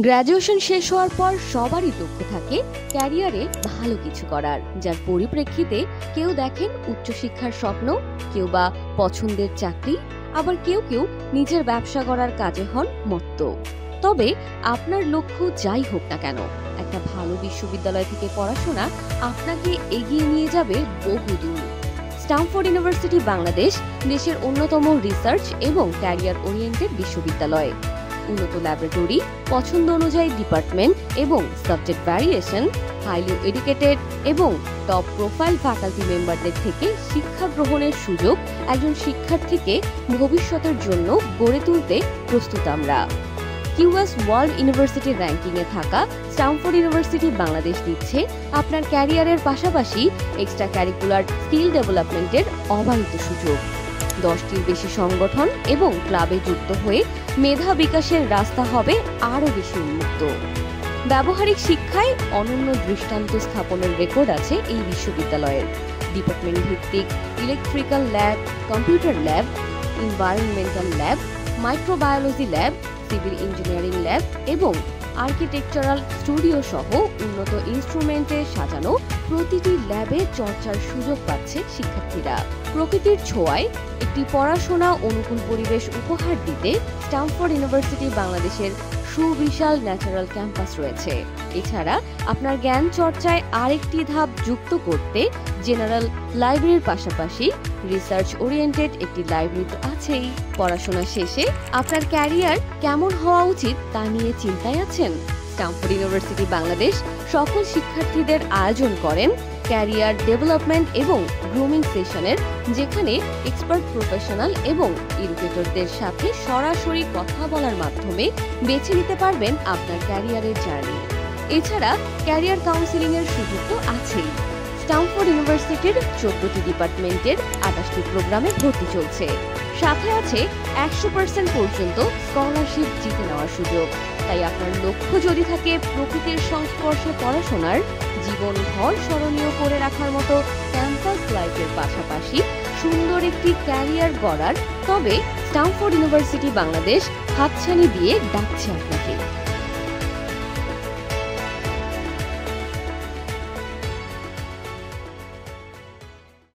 Graduation শেষ হওয়ার পর সবারই লক্ষ্য থাকে ক্যারিয়ারে ভালো কিছু করার, যার পরিপ্রেক্ষিতে কেউ দেখেন উচ্চশিক্ষার স্বপ্ন, কেউ বা পছন্দের চাকরি, আবার কেউ কেউ নিজের ব্যবসা করার কাজে হন মত্ত। তবে আপনার লক্ষ্য যাই হোক না কেন, একটা ভালো বিশ্ববিদ্যালয় থেকে পড়াশোনা আপনাকে এগিয়ে নিয়ে যাবে বহুদূর। স্ট্যামফোর্ড ইউনিভার্সিটি বাংলাদেশ দেশের অন্যতম রিসার্চ এবং ক্যারিয়ার ওরিয়েন্টেড বিশ্ববিদ্যালয়। উন্নত ল্যাবরেটরি, পছন্দ অনুযায়ী ডিপার্টমেন্ট এবং সাবজেক্ট ভ্যারিয়েশন, হাইলি এডুকেটেড এবং টপ প্রোফাইল ফ্যাকাল্টি মেম্বারদের থেকে শিক্ষা গ্রহণের সুযোগ একজন শিক্ষার্থীকে ভবিষ্যতের জন্য গড়ে তুলতে প্রস্তুত আমরা। কিউএস ওয়ার্ল্ড ইউনিভার্সিটি র্যাঙ্কিংয়ে থাকা স্ট্যামফোর্ড ইউনিভার্সিটি বাংলাদেশ দিচ্ছে আপনার ক্যারিয়ারের পাশাপাশি এক্সট্রা ক্যারিকুলার স্কিল ডেভেলপমেন্টের অবারিত সুযোগ। 10টির বেশি সংগঠন এবং ক্লাবে যুক্ত হয়ে মেধা বিকাশের রাস্তা হবে আরও বেশি উন্মুক্ত। ব্যবহারিক শিক্ষায় অনন্য দৃষ্টান্ত স্থাপনের রেকর্ড আছে এই বিশ্ববিদ্যালয়ের। ডিপার্টমেন্ট ভিত্তিক electrical lab, computer lab, environmental lab, microbiology lab, civil engineering lab এবং আর্কিটেকচারাল স্টুডিও সহ উন্নত ইনস্ট্রুমেন্টে সাজানো প্রতিটি ল্যাবে চর্চার সুযোগ পাচ্ছে শিক্ষার্থীরা। প্রকৃতির ছোঁয়ায় একটি পড়াশোনা অনুকূল পরিবেশ উপহার দিতে স্ট্যামফোর্ড ইউনিভার্সিটি বাংলাদেশের সুবিশাল ন্যাচারাল ক্যাম্পাস রয়েছে। এছাড়া আপনার জ্ঞান চর্চায় আরেকটি ধাপ যুক্ত করতে জেনারেল লাইব্রেরির পাশাপাশি রিসার্চ ওরিয়েন্টেড একটি লাইব্রেরি তো আছেই। পড়াশোনা শেষে আপনার ক্যারিয়ার কেমন হওয়া উচিত তা নিয়ে চিন্তায় আছেন? স্ট্যামফোর্ড ইউনিভার্সিটি বাংলাদেশ সকল শিক্ষার্থীদের আয়োজন করেন ক্যারিয়ার ডেভেলপমেন্ট এবং গ্রুমিং সেশনের, যেখানে এক্সপার্ট প্রফেশনাল এবং এডুকেটরদের সাথে সরাসরি কথা বলার মাধ্যমে বেছে নিতে পারবেন আপনার ক্যারিয়ারের জার্নি। এছাড়া ক্যারিয়ার কাউন্সেলিং এর সুযোগ তো আছেই। স্ট্যামফোর্ড ইউনিভার্সিটির 14টি ডিপার্টমেন্টের 28টি প্রোগ্রামে ভর্তি চলছে। সাথে আছে 100% পর্যন্ত স্কলারশিপ জিতে নেওয়ার সুযোগ। তাই আপনার লক্ষ্য যদি থাকে প্রকৃতির সংস্পর্শে পড়াশোনার, জীবনভর স্মরণীয় করে রাখার মতো ক্যাম্পাস লাইফের পাশাপাশি সুন্দর একটি ক্যারিয়ার গড়ার, তবে স্ট্যামফোর্ড ইউনিভার্সিটি বাংলাদেশ হাতছানি দিয়ে ডাকছে আপনাকে।